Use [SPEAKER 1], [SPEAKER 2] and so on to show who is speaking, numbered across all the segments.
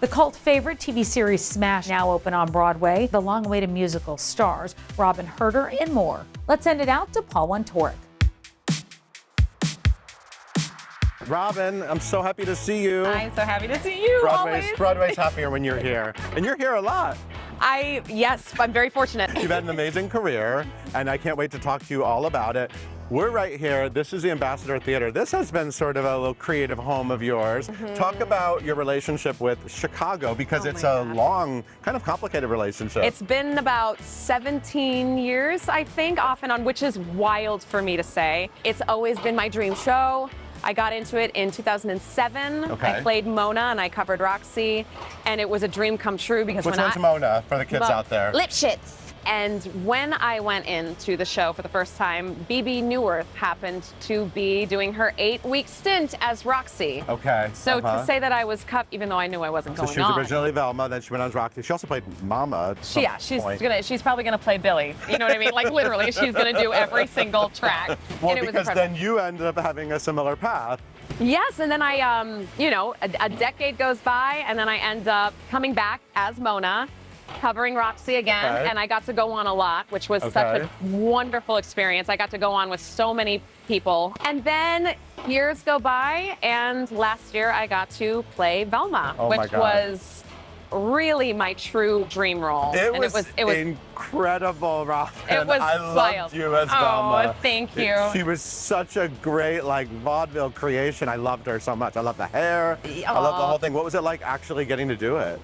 [SPEAKER 1] The cult favorite TV series Smash now open on Broadway. The long-awaited musical stars Robyn Hurder and more. Let's send it out to Paul Wontorek.
[SPEAKER 2] Robyn, I'm so happy to see you.
[SPEAKER 3] I'm so happy to see you.
[SPEAKER 2] Broadway's happier when you're here. And you're here a lot.
[SPEAKER 3] Yes, I'm very fortunate.
[SPEAKER 2] You've had an amazing career, and I can't wait to talk to you all about it. We're right here. This is the Ambassador Theater. This has been sort of a little creative home of yours. Talk about your relationship with Chicago, because it's a long, kind of complicated relationship.
[SPEAKER 3] It's been about 17 years, I think, off and on, which is wild for me to say. It's always been my dream show. I got into it in 2007.
[SPEAKER 2] Okay.
[SPEAKER 3] I played Mona and I covered Roxy, and it was a dream come true because
[SPEAKER 2] Which one's Mona, for the kids out there?
[SPEAKER 3] Lipschitz. And when I went into the show for the first time, Bebe Neuwirth happened to be doing her 8-week stint as Roxy.
[SPEAKER 2] Okay.
[SPEAKER 3] So to say that I was cut, even though I knew I wasn't going on.
[SPEAKER 2] So she was originally Velma, then she went on as Roxy. She also played Mama at some point.
[SPEAKER 3] She's probably gonna play Billy. You know what I mean? Like literally, she's gonna do every single track.
[SPEAKER 2] Well, because then you ended up having a similar path.
[SPEAKER 3] Yes, and then I, a decade goes by, and then I end up coming back as Mona, covering Roxy again, and I got to go on a lot, which was such a wonderful experience. I got to go on with so many people. And then years go by, and last year I got to play Velma, which was really my true dream role.
[SPEAKER 2] It was incredible, Robyn.
[SPEAKER 3] It was
[SPEAKER 2] I loved you as Velma.
[SPEAKER 3] Oh, thank you.
[SPEAKER 2] She was such a great, vaudeville creation. I loved her so much. I loved the hair. I loved the whole thing. What was it like actually getting to do it?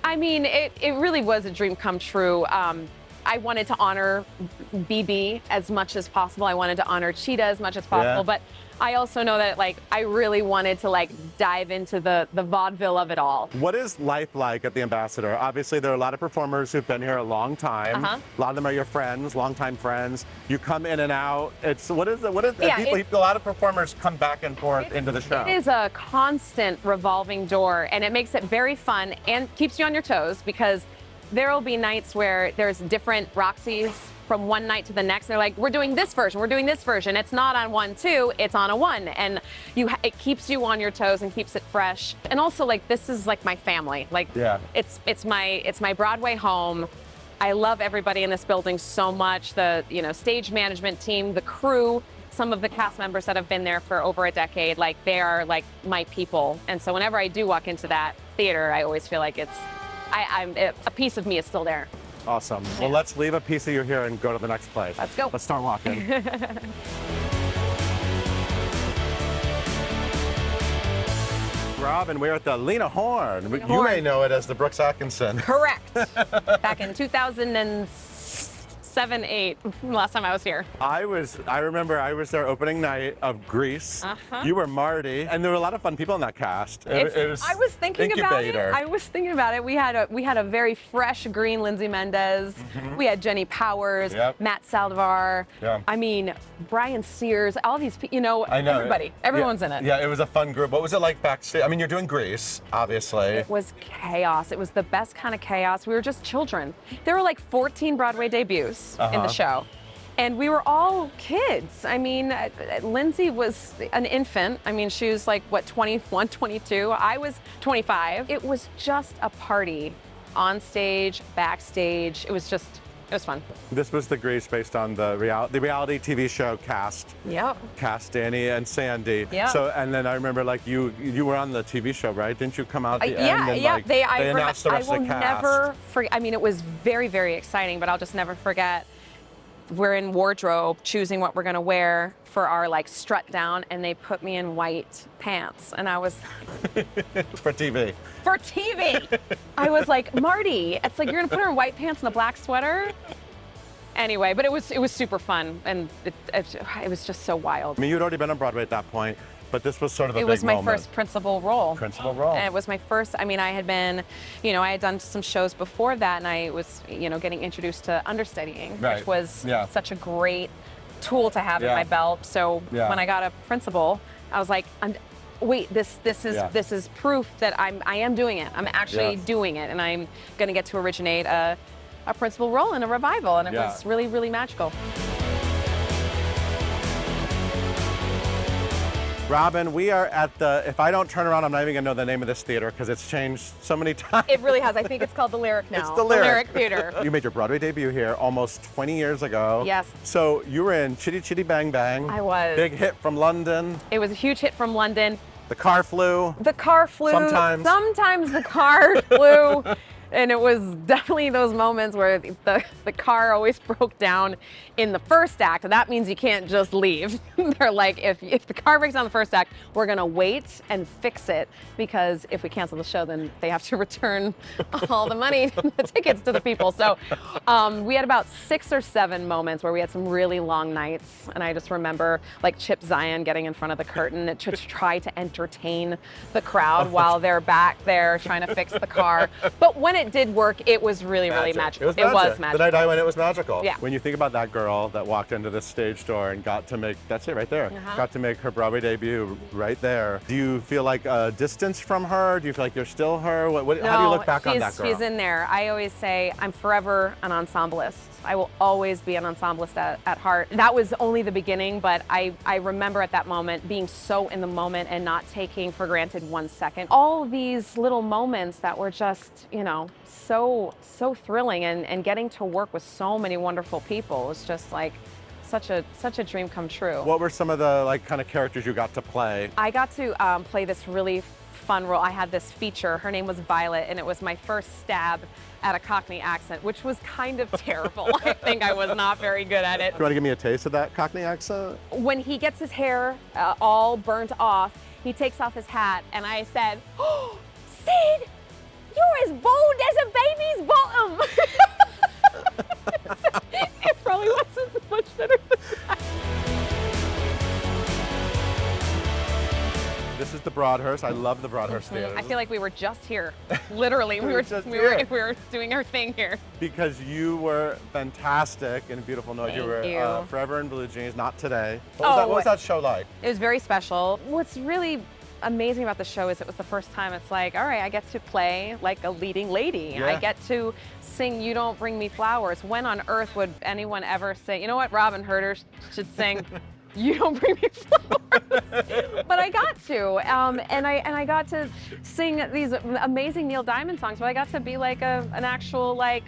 [SPEAKER 3] I mean, it really was a dream come true. I wanted to honor BB as much as possible. I wanted to honor Cheetah as much as possible, but I also know that I really wanted to dive into the vaudeville of it all.
[SPEAKER 2] What is life like at the Ambassador? Obviously, there are a lot of performers who've been here a long time. A lot of them are your friends, longtime friends. You come in and out. A lot of performers come back and forth into the show.
[SPEAKER 3] It is a constant revolving door, and it makes it very fun and keeps you on your toes, because there will be nights where there's different Roxys from one night to the next. They're like, we're doing this version, we're doing this version. It's not on 1-2, it's on a 1. And it keeps you on your toes and keeps it fresh. And also, this is my family. It's my Broadway home. I love everybody in this building so much. The stage management team, the crew, some of the cast members that have been there for over a decade, they are my people. And so whenever I do walk into that theater, I always feel like a piece of me is still there.
[SPEAKER 2] Awesome. Well, let's leave a piece of you here and go to the next place.
[SPEAKER 3] Let's go.
[SPEAKER 2] Let's start walking. Robyn, we're at the Lena Horne. You may know it as the Brooks Atkinson.
[SPEAKER 3] Correct. Back in 2007, 8, last time I was here.
[SPEAKER 2] I remember I was there opening night of Grease. You were Marty, and there were a lot of fun people in that cast.
[SPEAKER 3] I was thinking about it. We had a very fresh green Lindsay Mendez. We had Jenny Powers, Matt Saldivar. I mean, Brian Sears. All these people.
[SPEAKER 2] I know.
[SPEAKER 3] Everybody. Everyone's in it.
[SPEAKER 2] Yeah, it was a fun group. What was it like backstage? I mean, you're doing Grease, obviously.
[SPEAKER 3] It was chaos. It was the best kind of chaos. We were just children. There were 14 Broadway debuts in the show. And we were all kids. I mean, Lindsay was an infant. I mean, she was 21, 22. I was 25. It was just a party on stage, backstage. It was fun.
[SPEAKER 2] This was the Grease based on the reality TV show Cast.
[SPEAKER 3] Yep.
[SPEAKER 2] Cast, Danny and Sandy.
[SPEAKER 3] Yeah.
[SPEAKER 2] So, and then I remember you were on the TV show, right? Didn't you come out at the end and
[SPEAKER 3] they
[SPEAKER 2] announced the rest of the cast?
[SPEAKER 3] I will never forget. I mean, it was very, very exciting, but I'll just never forget. We're in wardrobe choosing what we're gonna wear for our strut down, and they put me in white pants, and I was
[SPEAKER 2] for TV.
[SPEAKER 3] For TV. I was like, Marty, it's you're gonna put her in white pants and a black sweater. Anyway, but it was super fun, and it was just so wild.
[SPEAKER 2] I mean, you'd already been on Broadway at that point, but this was sort of a big moment.
[SPEAKER 3] It was my first principal role.
[SPEAKER 2] And
[SPEAKER 3] it was my first, I had been, I had done some shows before that, and I was, getting introduced to understudying, which was such a great tool to have in my belt. So when I got a principal, I was like, wait, this is proof that I am doing it. I'm actually doing it, and I'm going to get to originate a principal role in a revival, and it was really, really magical.
[SPEAKER 2] Robyn, we are at the, if I don't turn around, I'm not even gonna know the name of this theater because it's changed so many times.
[SPEAKER 3] It really has. I think it's called the Lyric now.
[SPEAKER 2] It's the Lyric.
[SPEAKER 3] Theater.
[SPEAKER 2] You made your Broadway debut here almost 20 years ago.
[SPEAKER 3] Yes.
[SPEAKER 2] So you were in Chitty Chitty Bang Bang.
[SPEAKER 3] I was.
[SPEAKER 2] Big hit from London.
[SPEAKER 3] It was a huge hit from London.
[SPEAKER 2] The car flew.
[SPEAKER 3] The car flew.
[SPEAKER 2] Sometimes
[SPEAKER 3] the car flew. And it was definitely those moments where the car always broke down in the first act. And that means you can't just leave. They're like, if the car breaks down in the first act, we're going to wait and fix it. Because if we cancel the show, then they have to return all the money, the tickets to the people. So we had about 6 or 7 moments where we had some really long nights. And I just remember like Chip Zion getting in front of the curtain to try to entertain the crowd while they're back there trying to fix the car. But when it did work, it was really magical.
[SPEAKER 2] It was magic. The night I went, it was magical.
[SPEAKER 3] Yeah.
[SPEAKER 2] When you think about that girl that walked into this stage door and got to make, that's it right there, got to make her Broadway debut right there. Do you feel like a distance from her? Do you feel like you're still her? How do you look back on that girl?
[SPEAKER 3] She's in there. I always say I'm forever an ensemblist. I will always be an ensemblist at heart. That was only the beginning, but I remember at that moment being so in the moment and not taking for granted 1 second. All these little moments that were just, you know, so thrilling, and getting to work with so many wonderful people was just like such a dream come true.
[SPEAKER 2] What were some of the like kind of characters you got to play?
[SPEAKER 3] I got to play this really fun role. I had this feature. Her name was Violet, and it was my first stab at a Cockney accent, which was kind of terrible. I think I was not very good at it.
[SPEAKER 2] Do you want to give me a taste of that Cockney accent?
[SPEAKER 3] When he gets his hair all burnt off, he takes off his hat, and I said, "Oh, Sid, you're as bold as a baby's bottom." It probably wasn't much better than that.
[SPEAKER 2] This is the Broadhurst. I love the Broadhurst Theater.
[SPEAKER 3] I feel like we were just here. Literally, we were doing our thing here.
[SPEAKER 2] Because you were fantastic in Beautiful Noise.
[SPEAKER 3] Thank
[SPEAKER 2] You were
[SPEAKER 3] you.
[SPEAKER 2] forever in Blue Jeans, not today. What was that show like?
[SPEAKER 3] It was very special. What's really amazing about the show is it was the first time it's like, all right, I get to play like a leading lady.
[SPEAKER 2] Yeah.
[SPEAKER 3] I get to sing You Don't Bring Me Flowers. When on earth would anyone ever say, you know what, Robyn Hurder should sing You Don't Bring Me Flowers? But I got to, and I got to sing these amazing Neil Diamond songs, but I got to be like an actual like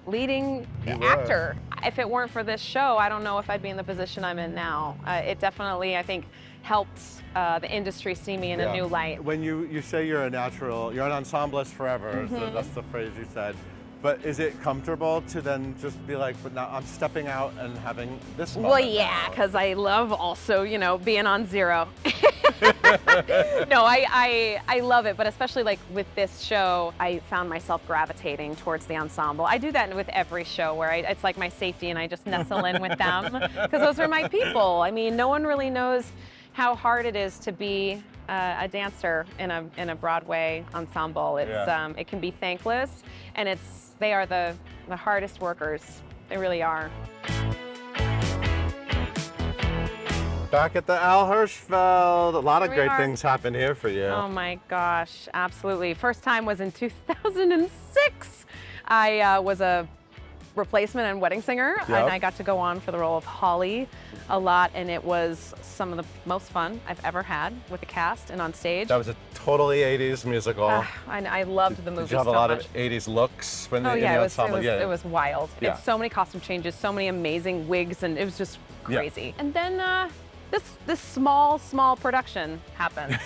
[SPEAKER 3] leading actor. If it weren't for this show, I don't know if I'd be in the position I'm in now. It definitely, I think, helped the industry see me in a new light.
[SPEAKER 2] When you say you're a natural, you're an ensemblist forever, so that's the phrase you said. But is it comfortable to then just be like, but now I'm stepping out and having this moment?
[SPEAKER 3] Well, yeah, because I love also, you know, being on zero. No, I love it, but especially like with this show, I found myself gravitating towards the ensemble. I do that with every show where it's like my safety and I just nestle in with them because those are my people. I mean, no one really knows how hard it is to be a dancer in a Broadway ensemble. It's it can be thankless, and they are the hardest workers. They really are.
[SPEAKER 2] Back at the Al Hirschfeld, a lot of
[SPEAKER 3] Here we
[SPEAKER 2] great
[SPEAKER 3] are.
[SPEAKER 2] things happen here for you.
[SPEAKER 3] Oh my gosh, absolutely. First time was in 2006. I was a replacement and wedding singer, and I got to go on for the role of Holly a lot, and it was some of the most fun I've ever had with the cast and on stage.
[SPEAKER 2] That was a totally 80s musical.
[SPEAKER 3] I loved the movie
[SPEAKER 2] Did you have
[SPEAKER 3] so
[SPEAKER 2] a lot
[SPEAKER 3] much.
[SPEAKER 2] of 80s looks when
[SPEAKER 3] Oh
[SPEAKER 2] in
[SPEAKER 3] yeah,
[SPEAKER 2] the
[SPEAKER 3] it
[SPEAKER 2] ensemble?
[SPEAKER 3] it was wild.
[SPEAKER 2] Yeah.
[SPEAKER 3] It's so many costume changes, so many amazing wigs, and it was just crazy. And then this small production happened.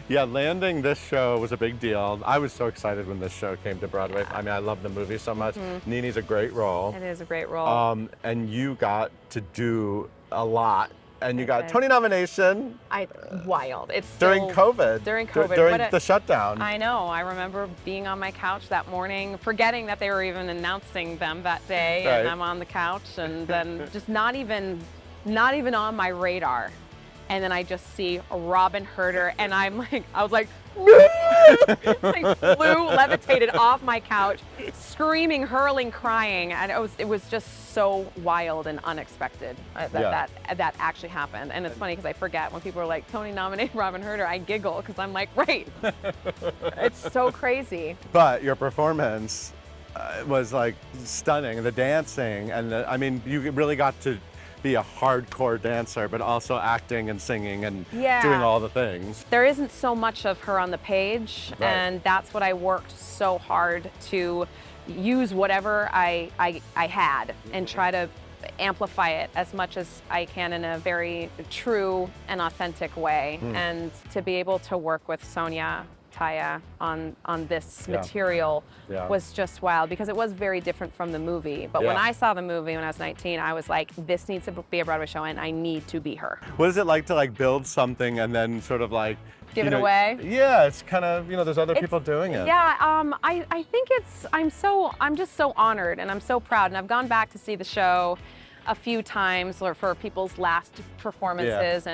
[SPEAKER 2] Yeah, landing this show was a big deal. I was so excited when this show came to Broadway. I mean, I love the movie so much. Nene's a great role.
[SPEAKER 3] It is a great role.
[SPEAKER 2] And you got to do a lot. And you got a Tony nomination.
[SPEAKER 3] Wild. It's
[SPEAKER 2] during COVID.
[SPEAKER 3] During COVID.
[SPEAKER 2] During the shutdown.
[SPEAKER 3] I know. I remember being on my couch that morning, forgetting that they were even announcing them that day.
[SPEAKER 2] Right.
[SPEAKER 3] And I'm on the couch, and then just not even on my radar. And then I just see Robyn Hurder, and I was like, I flew, levitated off my couch, screaming, hurling, crying, and it was just so wild and unexpected that actually happened. And it's funny because I forget when people are like, Tony nominated Robyn Hurder, I giggle because I'm like, right, it's so crazy.
[SPEAKER 2] But your performance was like stunning, the dancing, and I mean, you really got to be a hardcore dancer, but also acting and singing and
[SPEAKER 3] Yeah.
[SPEAKER 2] doing all the things.
[SPEAKER 3] There isn't so much of her on the page,
[SPEAKER 2] Right.
[SPEAKER 3] and that's what I worked so hard to use whatever I had and try to amplify it as much as I can in a very true and authentic way. And to be able to work with Sonia Taya on this
[SPEAKER 2] Yeah.
[SPEAKER 3] material
[SPEAKER 2] Yeah.
[SPEAKER 3] was just wild, because it was very different from the movie. But when
[SPEAKER 2] Yeah.
[SPEAKER 3] I saw the movie when I was 19, I was like, this needs to be a Broadway show and I need to be her.
[SPEAKER 2] What is it like to like build something and then sort of like
[SPEAKER 3] Give
[SPEAKER 2] you
[SPEAKER 3] it
[SPEAKER 2] know,
[SPEAKER 3] away?
[SPEAKER 2] Yeah, it's kind of, there's other people doing it.
[SPEAKER 3] Yeah, I think I'm just so honored and I'm so proud. And I've gone back to see the show a few times for people's last performances,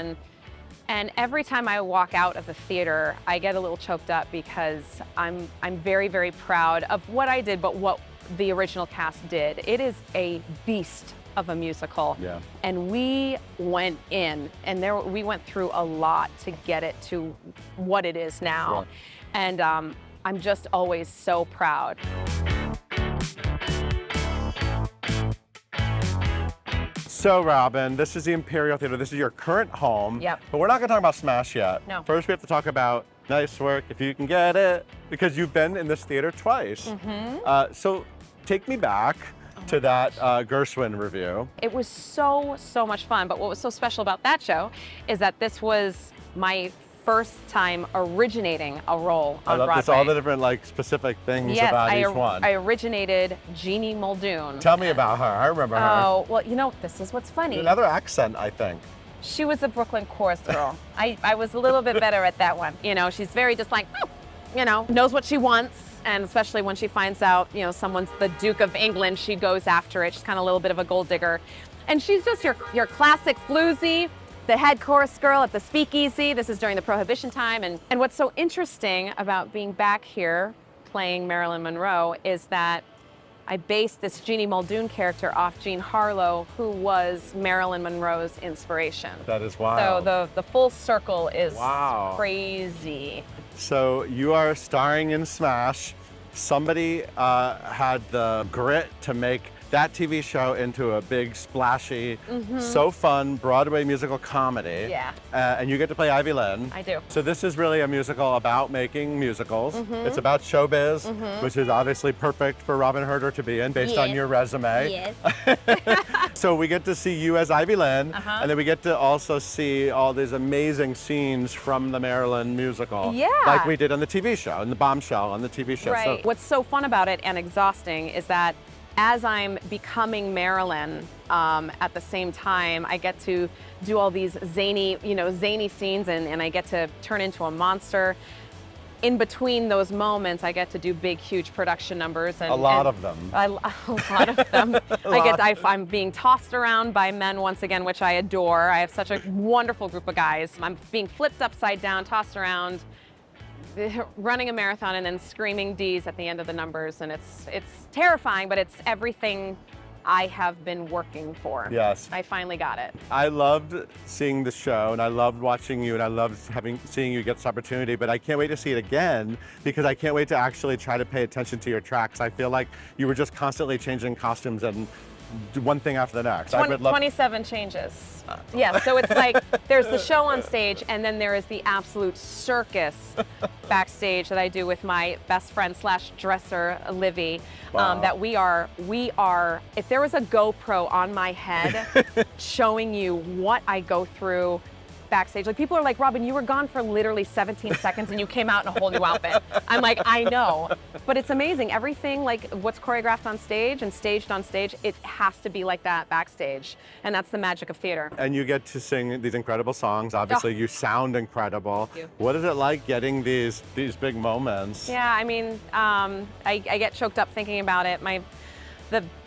[SPEAKER 3] and every time I walk out of the theater, I get a little choked up because I'm very, very proud of what I did, but what the original cast did. It is a beast of a musical.
[SPEAKER 2] Yeah.
[SPEAKER 3] And we went in, and we went through a lot to get it to what it is now.
[SPEAKER 2] Yeah.
[SPEAKER 3] And I'm just always so proud.
[SPEAKER 2] So Robyn, this is the Imperial Theater. This is your current home.
[SPEAKER 3] Yep.
[SPEAKER 2] But we're not gonna talk about Smash yet.
[SPEAKER 3] No.
[SPEAKER 2] First we have to talk about Nice Work, If You Can Get It, because you've been in this theater twice.
[SPEAKER 3] Mm-hmm.
[SPEAKER 2] So take me back to that Gershwin review.
[SPEAKER 3] It was so much fun. But what was so special about that show is that this was my first time originating a role on
[SPEAKER 2] I love
[SPEAKER 3] Broadway.
[SPEAKER 2] this, all the different like specific things
[SPEAKER 3] Yes,
[SPEAKER 2] about each one.
[SPEAKER 3] I originated Jeannie Muldoon.
[SPEAKER 2] Tell me about her, I remember her.
[SPEAKER 3] Oh, well, this is what's funny.
[SPEAKER 2] Another accent, I think.
[SPEAKER 3] She was a Brooklyn chorus girl. I was a little bit better at that one. She's very just like, knows what she wants. And especially when she finds out, someone's the Duke of England, she goes after it. She's kind of a little bit of a gold digger. And she's just your classic floozy, the head chorus girl at the speakeasy. This is during the Prohibition time. And what's so interesting about being back here playing Marilyn Monroe is that I based this Jeannie Muldoon character off Jean Harlow, who was Marilyn Monroe's inspiration.
[SPEAKER 2] That is wild.
[SPEAKER 3] So the full circle is
[SPEAKER 2] Wow.
[SPEAKER 3] crazy.
[SPEAKER 2] So you are starring in Smash. Somebody had the grit to make that TV show into a big, splashy, so fun Broadway musical comedy.
[SPEAKER 3] Yeah.
[SPEAKER 2] And you get to play Ivy Lynn.
[SPEAKER 3] I do.
[SPEAKER 2] So this is really a musical about making musicals. It's about showbiz, which is obviously perfect for Robyn Hurder to be in based on
[SPEAKER 3] Yes.
[SPEAKER 2] your resume.
[SPEAKER 3] Yes.
[SPEAKER 2] So we get to see you as Ivy Lynn, and then we get to also see all these amazing scenes from the Marilyn musical.
[SPEAKER 3] Yeah.
[SPEAKER 2] Like we did on the TV show, in the Bombshell on the TV show.
[SPEAKER 3] Right.
[SPEAKER 2] So,
[SPEAKER 3] What's so fun about it and exhausting is that as I'm becoming Marilyn, at the same time, I get to do all these zany scenes, and I get to turn into a monster. In between those moments, I get to do big, huge production numbers. And,
[SPEAKER 2] a lot of them.
[SPEAKER 3] A lot of them. I'm being tossed around by men once again, which I adore. I have such a wonderful group of guys. I'm being flipped upside down, tossed around, running a marathon, and then screaming D's at the end of the numbers. And it's terrifying, but it's everything I have been working for.
[SPEAKER 2] Yes.
[SPEAKER 3] I finally got it.
[SPEAKER 2] I loved seeing the show, and I loved watching you, and I loved seeing you get this opportunity, but I can't wait to see it again because I can't wait to actually try to pay attention to your tracks. I feel like you were just constantly changing costumes and one thing after the next.
[SPEAKER 3] 27 changes. Yeah, so it's like there's the show on stage, and then there is the absolute circus backstage that I do with my best friend / dresser, Livy.
[SPEAKER 2] Wow.
[SPEAKER 3] That we are, if there was a GoPro on my head showing you what I go through backstage, like people are like, Robyn, you were gone for literally 17 seconds and you came out in a whole new outfit. I'm like, I know, but it's amazing. Everything, like what's choreographed on stage and staged on stage, it has to be like that backstage. And that's the magic of theater.
[SPEAKER 2] And you get to sing these incredible songs. Obviously, you sound incredible.
[SPEAKER 3] Thank you.
[SPEAKER 2] What is it like getting these big moments?
[SPEAKER 3] Yeah, I mean, I get choked up thinking about it.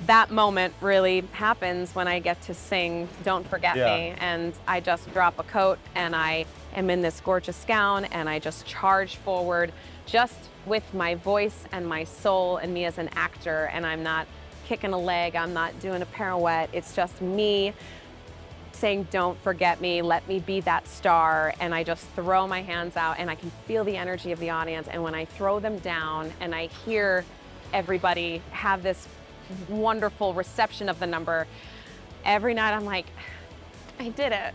[SPEAKER 3] That moment really happens when I get to sing Don't Forget Me, and I just drop a coat and I am in this gorgeous gown and I just charge forward just with my voice and my soul and me as an actor, and I'm not kicking a leg, I'm not doing a pirouette, it's just me saying don't forget me, let me be that star, and I just throw my hands out and I can feel the energy of the audience, and when I throw them down and I hear everybody have this wonderful reception of the number, every night I'm like, I did it.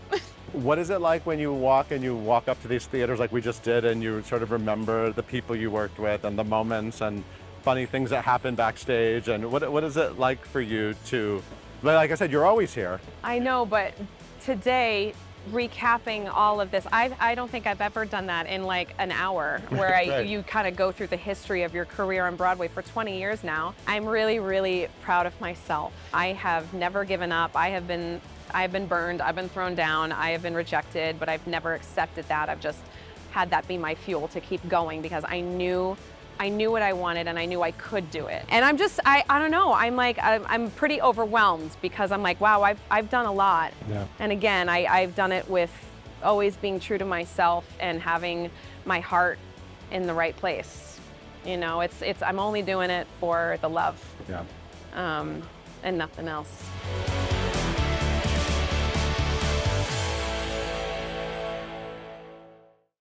[SPEAKER 2] What is it like when you walk up to these theaters like we just did, and you sort of remember the people you worked with and the moments and funny things that happen backstage? And what is it like for you to, like I said, you're always here.
[SPEAKER 3] I know, but today, recapping all of this, I don't think I've ever done that in like an hour, where
[SPEAKER 2] Right.
[SPEAKER 3] you kind of go through the history of your career on Broadway for 20 years now. I'm really, really proud of myself. I have never given up. I have been burned, I've been thrown down, I have been rejected, but I've never accepted that. I've just had that be my fuel to keep going, because I knew what I wanted and I knew I could do it. And I'm just, I don't know, I'm pretty overwhelmed, because I'm like, wow, I've done a lot.
[SPEAKER 2] Yeah.
[SPEAKER 3] And again, I've done it with always being true to myself and having my heart in the right place. You know, I'm only doing it for the love.
[SPEAKER 2] Yeah.
[SPEAKER 3] And nothing else.